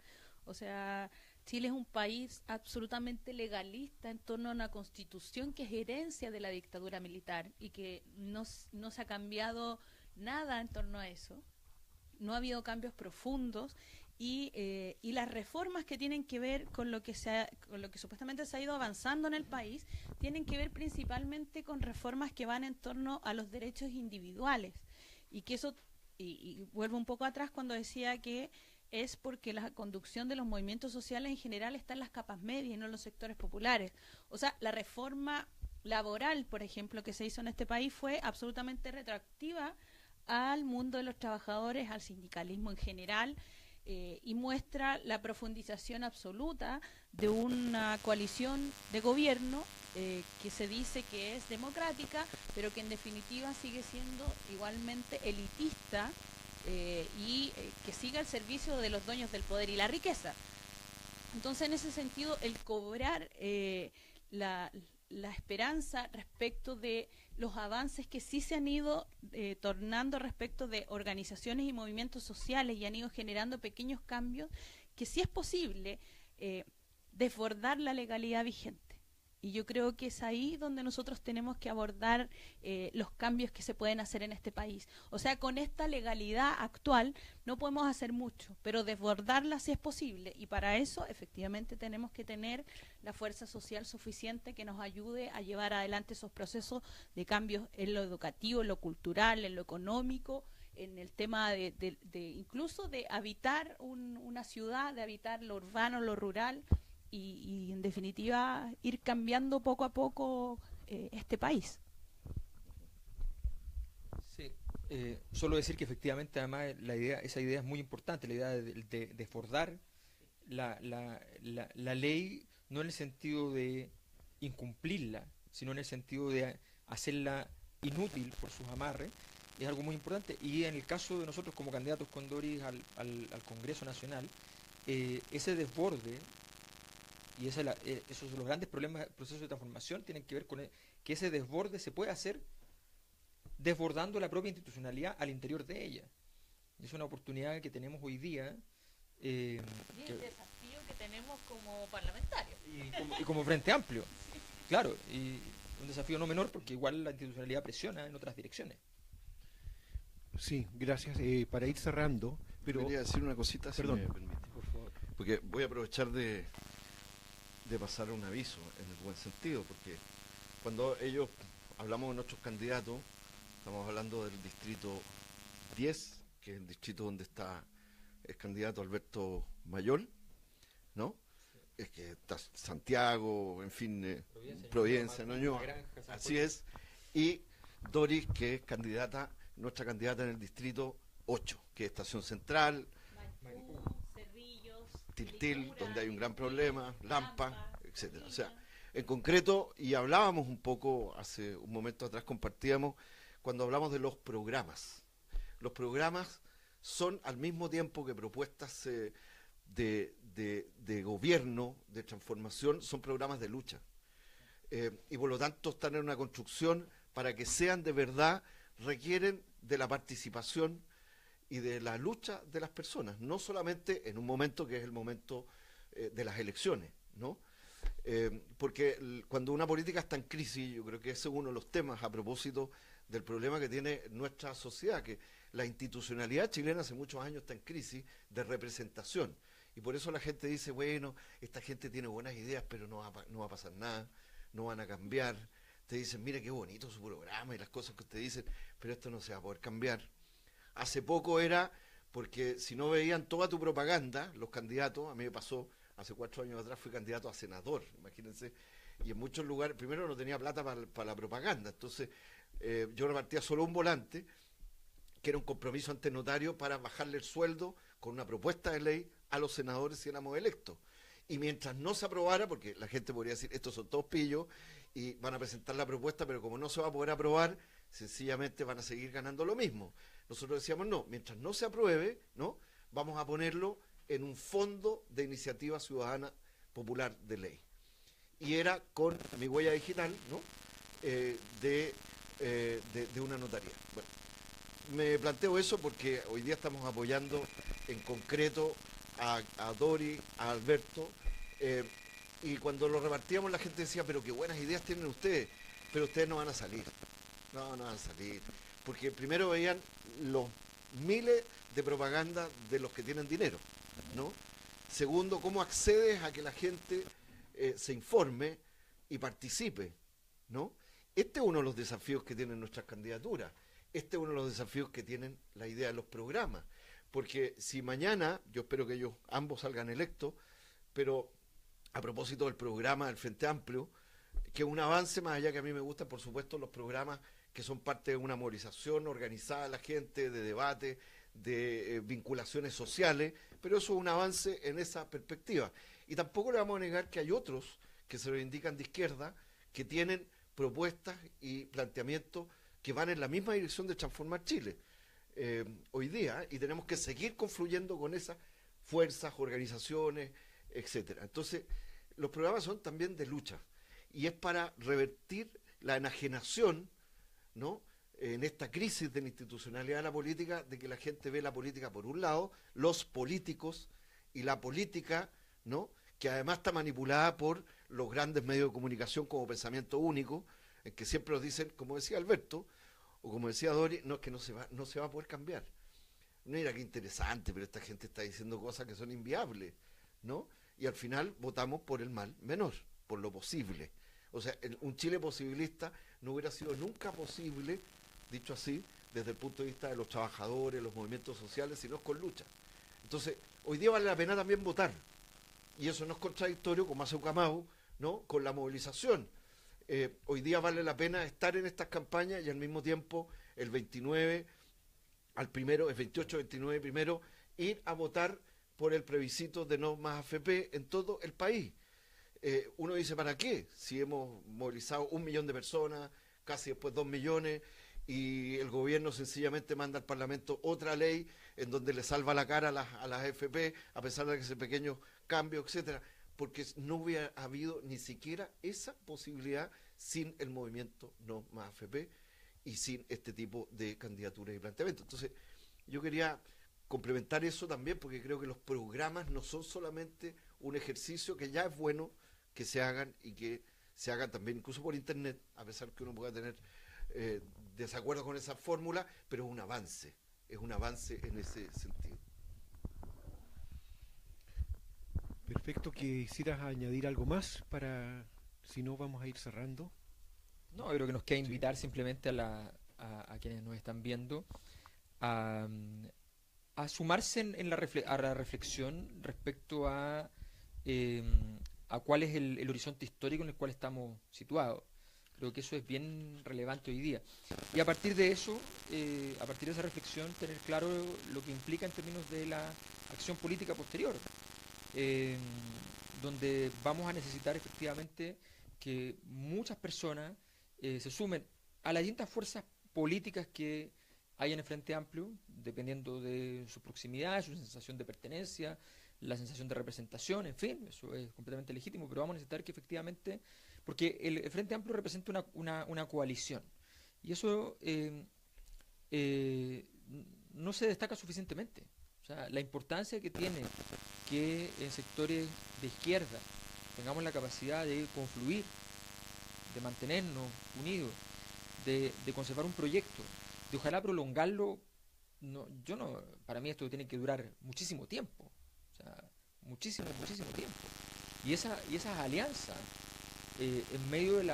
O sea, Chile es un país absolutamente legalista en torno a una constitución que es herencia de la dictadura militar y que no se ha cambiado nada en torno a eso. No ha habido cambios profundos y las reformas que tienen que ver con lo que supuestamente se ha ido avanzando en el país tienen que ver principalmente con reformas que van en torno a los derechos individuales y que eso, y vuelvo un poco atrás cuando decía que es porque la conducción de los movimientos sociales en general está en las capas medias y no en los sectores populares. O sea, la reforma laboral, por ejemplo, que se hizo en este país fue absolutamente retroactiva al mundo de los trabajadores, al sindicalismo en general, y muestra la profundización absoluta de una coalición de gobierno que se dice que es democrática, pero que en definitiva sigue siendo igualmente elitista, que siga al servicio de los dueños del poder y la riqueza. Entonces, en ese sentido, el cobrar la esperanza respecto de los avances que sí se han ido tornando respecto de organizaciones y movimientos sociales y han ido generando pequeños cambios, que sí es posible desbordar la legalidad vigente. Y yo creo que es ahí donde nosotros tenemos que abordar los cambios que se pueden hacer en este país. O sea, con esta legalidad actual no podemos hacer mucho, pero desbordarla sí es posible. Y para eso, efectivamente, tenemos que tener la fuerza social suficiente que nos ayude a llevar adelante esos procesos de cambios en lo educativo, en lo cultural, en lo económico, en el tema de incluso de habitar una ciudad, de habitar lo urbano, lo rural, y en definitiva ir cambiando poco a poco este país. Sí, solo decir que efectivamente además esa idea es muy importante, la idea de desbordar la ley, no en el sentido de incumplirla, sino en el sentido de hacerla inútil por sus amarres, es algo muy importante. Y en el caso de nosotros como candidatos con Doris al Congreso Nacional, ese desborde y esos son los grandes problemas del proceso de transformación, tienen que ver con que ese desborde se puede hacer desbordando la propia institucionalidad al interior de ella. Y es una oportunidad que tenemos hoy día. Y el desafío que tenemos como parlamentarios. Y como Frente Amplio. Claro, y un desafío no menor porque igual la institucionalidad presiona en otras direcciones. Sí, gracias. Para ir cerrando, pero... Quería decir una cosita, Perdón. si me permite. Por favor. Porque voy a aprovechar de pasar un aviso en el buen sentido, porque cuando ellos hablamos de nuestros candidatos, estamos hablando del distrito 10, que es el distrito donde está el candidato Alberto Mayol, ¿no? Es que está Santiago, en fin, Providencia, Ñuñoa, así es, y Doris, que es nuestra candidata en el distrito 8, que es Estación Central, Maipú, Cerrillos, Tiltil, Licura, donde hay un gran problema, Lampa, etcétera. O sea, Valdivia. en concreto, y hablábamos un poco hace un momento atrás, compartíamos cuando hablamos de los programas. Los programas son al mismo tiempo que propuestas de gobierno, de transformación, son programas de lucha. Y por lo tanto están en una construcción para que sean de verdad, requieren de la participación y de la lucha de las personas, no solamente en un momento que es el momento de las elecciones, ¿no? Porque cuando una política está en crisis, yo creo que ese es uno de los temas a propósito del problema que tiene nuestra sociedad, que la institucionalidad chilena hace muchos años está en crisis de representación. Y por eso la gente dice, bueno, esta gente tiene buenas ideas, pero no va a pasar nada, no van a cambiar. Te dicen, mira qué bonito su programa y las cosas que usted dicen, pero esto no se va a poder cambiar. Hace poco era, porque si no veían toda tu propaganda, los candidatos, a mí me pasó, hace 4 años atrás fui candidato a senador, imagínense, y en muchos lugares, primero no tenía plata para la propaganda, entonces yo repartía solo un volante, que era un compromiso ante notario para bajarle el sueldo con una propuesta de ley a los senadores si éramos electos. Y mientras no se aprobara, porque la gente podría decir, estos son todos pillos, y van a presentar la propuesta, pero como no se va a poder aprobar, sencillamente van a seguir ganando lo mismo. Nosotros decíamos, no, mientras no se apruebe, ¿no? Vamos a ponerlo en un fondo de iniciativa ciudadana popular de ley. Y era con mi huella digital, ¿no? De una notaría. Bueno, me planteo eso porque hoy día estamos apoyando en concreto a Dori, a Alberto, y cuando lo repartíamos la gente decía, pero qué buenas ideas tienen ustedes, pero ustedes no van a salir. No van a salir. Porque primero veían los miles de propaganda de los que tienen dinero, ¿no? Segundo, cómo accedes a que la gente se informe y participe, ¿no? Este es uno de los desafíos que tienen nuestras candidaturas. Este es uno de los desafíos que tienen la idea de los programas. Porque si mañana, yo espero que ellos ambos salgan electos, pero a propósito del programa del Frente Amplio, que es un avance más allá que a mí me gustan, por supuesto, los programas que son parte de una movilización organizada de la gente, de debate, de vinculaciones sociales, pero eso es un avance en esa perspectiva. Y tampoco le vamos a negar que hay otros que se reivindican de izquierda, que tienen propuestas y planteamientos que van en la misma dirección de transformar Chile hoy día, y tenemos que seguir confluyendo con esas fuerzas, organizaciones, etcétera. Entonces, los programas son también de lucha, y es para revertir la enajenación, ¿no?, en esta crisis de la institucionalidad de la política, de que la gente ve la política por un lado, los políticos y la política, ¿no?, que además está manipulada por los grandes medios de comunicación como pensamiento único, en que siempre nos dicen, como decía Alberto, o como decía Dori, no, que no se va a poder cambiar. Mira qué interesante, pero esta gente está diciendo cosas que son inviables, ¿no? Y al final votamos por el mal menor, por lo posible. O sea, un Chile posibilista no hubiera sido nunca posible, dicho así, desde el punto de vista de los trabajadores, los movimientos sociales, sino con lucha. Entonces, hoy día vale la pena también votar. Y eso no es contradictorio, como hace Ucamau, ¿no?, con la movilización. Hoy día vale la pena estar en estas campañas y al mismo tiempo el 29 al primero, el 28, 29 primero, ir a votar por el plebiscito de no más AFP en todo el país. Uno dice, ¿para qué? Si hemos movilizado 1 millón de personas, casi después 2 millones, y el gobierno sencillamente manda al Parlamento otra ley en donde le salva la cara a las AFP, a pesar de que ese pequeño cambio, etcétera, porque no hubiera habido ni siquiera esa posibilidad sin el movimiento no más AFP, y sin este tipo de candidaturas y planteamientos. Entonces, yo quería complementar eso también, porque creo que los programas no son solamente un ejercicio que ya es bueno que se hagan y que se hagan también incluso por internet, a pesar que uno pueda tener desacuerdo con esa fórmula, pero es un avance en ese sentido. Perfecto, quisieras añadir algo más para, si no, vamos a ir cerrando. No, yo creo que nos queda invitar simplemente a quienes nos están viendo a, a sumarse en a la reflexión respecto a cuál es el horizonte histórico en el cual estamos situados. Creo que eso es bien relevante hoy día. Y a partir de eso, a partir de esa reflexión, tener claro lo que implica en términos de la acción política posterior, donde vamos a necesitar efectivamente que muchas personas se sumen a las distintas fuerzas políticas que hay en el Frente Amplio, dependiendo de su proximidad, su sensación de pertenencia, la sensación de representación, en fin, eso es completamente legítimo, pero vamos a necesitar que efectivamente, porque el Frente Amplio representa una coalición, y eso no se destaca suficientemente. O sea, la importancia que tiene que en sectores de izquierda tengamos la capacidad de confluir, de mantenernos unidos, de conservar un proyecto, de ojalá prolongarlo. Para mí esto tiene que durar muchísimo tiempo, o sea, muchísimo tiempo. Y esas alianzas en medio de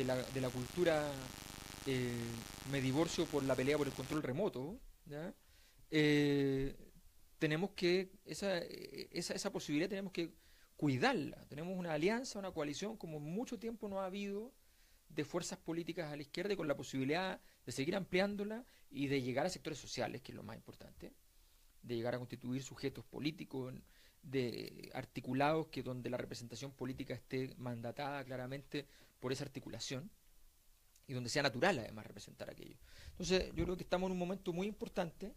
la cultura me divorcio por la pelea por el control remoto, ¿ya? Tenemos que esa posibilidad tenemos que cuidarla. Tenemos una alianza, una coalición como mucho tiempo no ha habido de fuerzas políticas a la izquierda, y con la posibilidad de seguir ampliándola y de llegar a sectores sociales, que es lo más importante, de llegar a constituir sujetos políticos articulados, que donde la representación política esté mandatada claramente por esa articulación y donde sea natural además representar aquello. Entonces yo creo que estamos en un momento muy importante,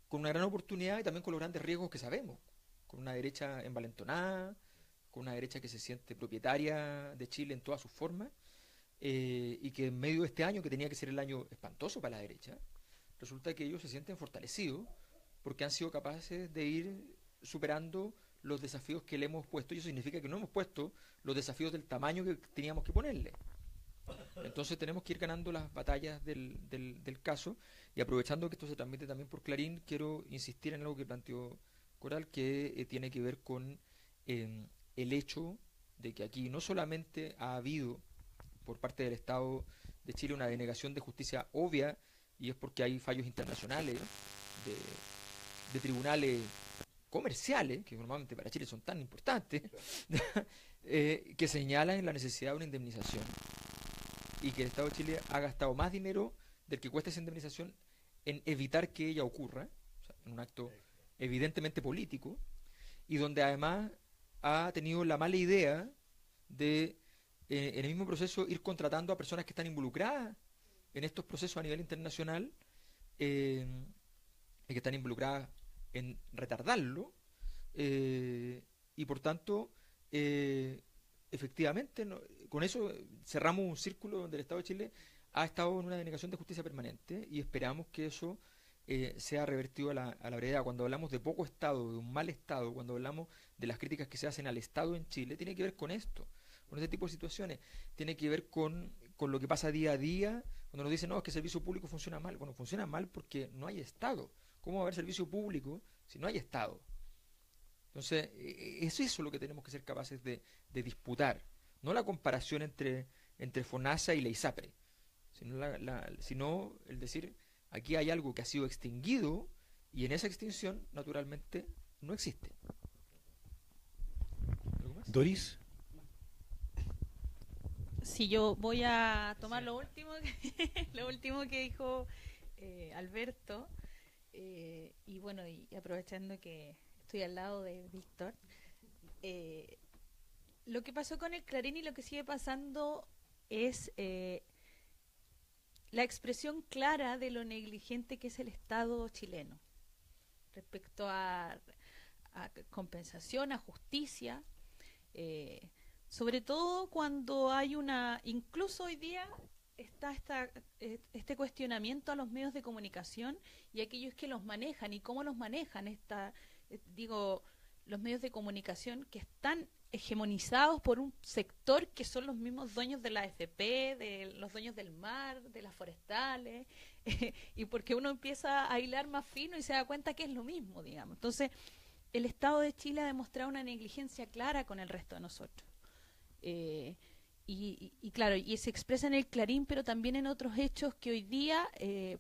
con una gran oportunidad y también con los grandes riesgos que sabemos, con una derecha envalentonada, con una derecha que se siente propietaria de Chile en todas sus formas, y que en medio de este año, que tenía que ser el año espantoso para la derecha, resulta que ellos se sienten fortalecidos porque han sido capaces de ir superando los desafíos que le hemos puesto, y eso significa que no hemos puesto los desafíos del tamaño que teníamos que ponerle. Entonces tenemos que ir ganando las batallas del caso, y aprovechando que esto se transmite también por Clarín, quiero insistir en algo que planteó Coral, que tiene que ver con el hecho de que aquí no solamente ha habido por parte del Estado de Chile una denegación de justicia obvia, y es porque hay fallos internacionales de tribunales comerciales, que normalmente para Chile son tan importantes, que señalan la necesidad de una indemnización, y que el Estado de Chile ha gastado más dinero del que cuesta esa indemnización en evitar que ella ocurra, o sea, en un acto evidentemente político, y donde además ha tenido la mala idea de en el mismo proceso ir contratando a personas que están involucradas en estos procesos a nivel internacional, y que están involucradas en retardarlo, y por tanto efectivamente con eso cerramos un círculo donde el Estado de Chile ha estado en una denegación de justicia permanente, y esperamos que eso sea revertido a la brevedad. Cuando hablamos de poco Estado, de un mal Estado, cuando hablamos de las críticas que se hacen al Estado en Chile, tiene que ver con esto, con este tipo de situaciones, tiene que ver con lo que pasa día a día, cuando nos dicen, no, es que el servicio público funciona mal. Bueno, funciona mal porque no hay Estado. ¿Cómo va a haber servicio público si no hay Estado? Entonces, es eso lo que tenemos que ser capaces de disputar, no la comparación entre FONASA y la ISAPRE, sino el decir, aquí hay algo que ha sido extinguido, y en esa extinción, naturalmente, no existe. ¿Algo más? Doris. Sí, yo voy a tomar lo último que dijo Alberto, y bueno, y aprovechando que estoy al lado de Víctor, lo que pasó con el Clarín y lo que sigue pasando es la expresión clara de lo negligente que es el Estado chileno respecto a compensación, a justicia, sobre todo cuando hay incluso hoy día está este cuestionamiento a los medios de comunicación y a aquellos que los manejan y cómo los manejan los medios de comunicación que están hegemonizados por un sector que son los mismos dueños de la AFP, de los dueños del mar, de las forestales, y porque uno empieza a hilar más fino y se da cuenta que es lo mismo, digamos. Entonces, el Estado de Chile ha demostrado una negligencia clara con el resto de nosotros. Claro, y se expresa en el Clarín, pero también en otros hechos que hoy día,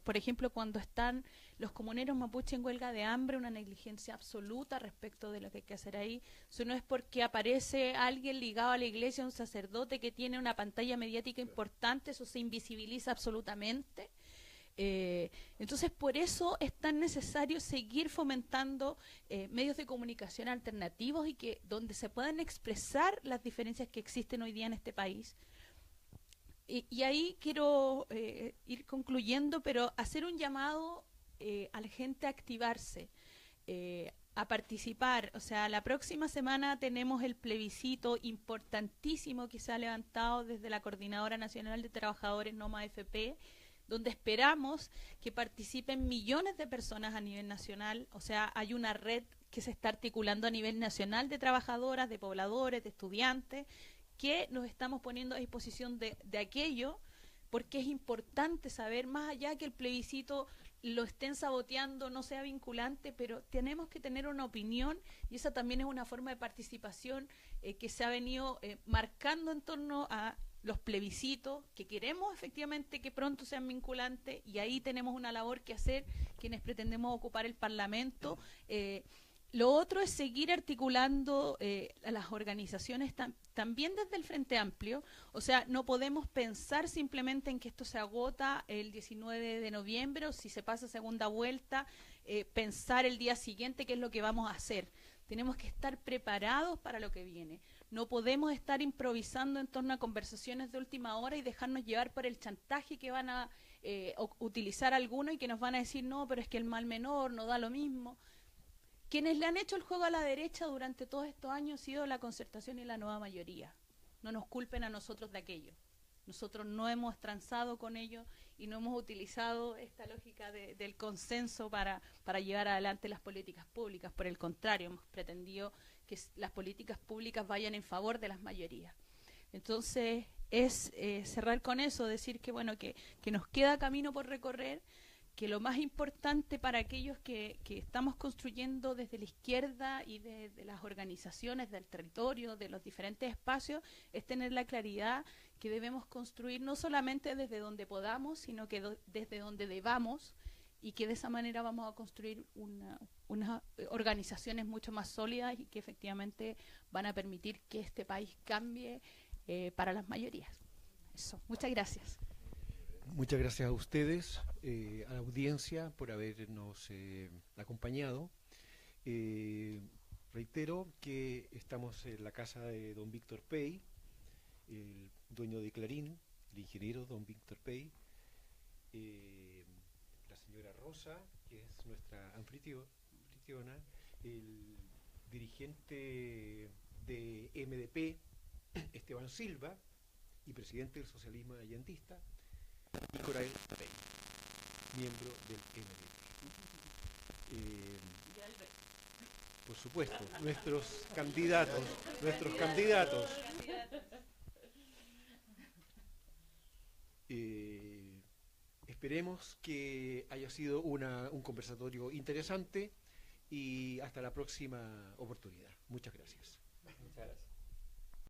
por ejemplo, cuando están los comuneros mapuche en huelga de hambre, una negligencia absoluta respecto de lo que hay que hacer ahí. Eso no es porque aparece alguien ligado a la iglesia, un sacerdote que tiene una pantalla mediática importante, eso se invisibiliza absolutamente. Entonces, por eso es tan necesario seguir fomentando medios de comunicación alternativos y que donde se puedan expresar las diferencias que existen hoy día en este país. Y ahí quiero ir concluyendo, pero hacer un llamado a la gente a activarse, a participar. O sea, la próxima semana tenemos el plebiscito importantísimo que se ha levantado desde la Coordinadora Nacional de Trabajadores NOMA AFP, donde esperamos que participen millones de personas a nivel nacional. O sea, hay una red que se está articulando a nivel nacional de trabajadoras, de pobladores, de estudiantes, que nos estamos poniendo a disposición de aquello, porque es importante saber, más allá que el plebiscito lo estén saboteando, no sea vinculante, pero tenemos que tener una opinión, y esa también es una forma de participación que se ha venido marcando en torno a los plebiscitos, que queremos efectivamente que pronto sean vinculantes, y ahí tenemos una labor que hacer quienes pretendemos ocupar el Parlamento. Lo otro es seguir articulando a las organizaciones también desde el Frente Amplio. O sea, no podemos pensar simplemente en que esto se agota el 19 de noviembre o si se pasa segunda vuelta, pensar el día siguiente qué es lo que vamos a hacer. Tenemos que estar preparados para lo que viene. No podemos estar improvisando en torno a conversaciones de última hora y dejarnos llevar por el chantaje que van a utilizar algunos y que nos van a decir, no, pero es que el mal menor no da lo mismo. Quienes le han hecho el juego a la derecha durante todos estos años ha sido la Concertación y la Nueva Mayoría. No nos culpen a nosotros de aquello. Nosotros no hemos transado con ellos y no hemos utilizado esta lógica del consenso para llevar adelante las políticas públicas. Por el contrario, hemos pretendido que las políticas públicas vayan en favor de las mayorías. Entonces, es cerrar con eso, decir que, bueno, que nos queda camino por recorrer, que lo más importante para aquellos que estamos construyendo desde la izquierda y de las organizaciones, del territorio, de los diferentes espacios, es tener la claridad que debemos construir no solamente desde donde podamos, sino que desde donde debamos, y que de esa manera vamos a construir unas organizaciones mucho más sólidas y que efectivamente van a permitir que este país cambie para las mayorías. Eso, muchas gracias. Muchas gracias a ustedes, a la audiencia, por habernos acompañado. Reitero que estamos en la casa de don Víctor Pey, el dueño de Clarín, el ingeniero don Víctor Pey, la señora Rosa, que es nuestra anfitriona, el dirigente de MDP, Esteban Silva, y presidente del socialismo allandista, y Coral Pey, miembro del MDP. Por supuesto, nuestros candidatos. Esperemos que haya sido un conversatorio interesante y hasta la próxima oportunidad. Muchas gracias.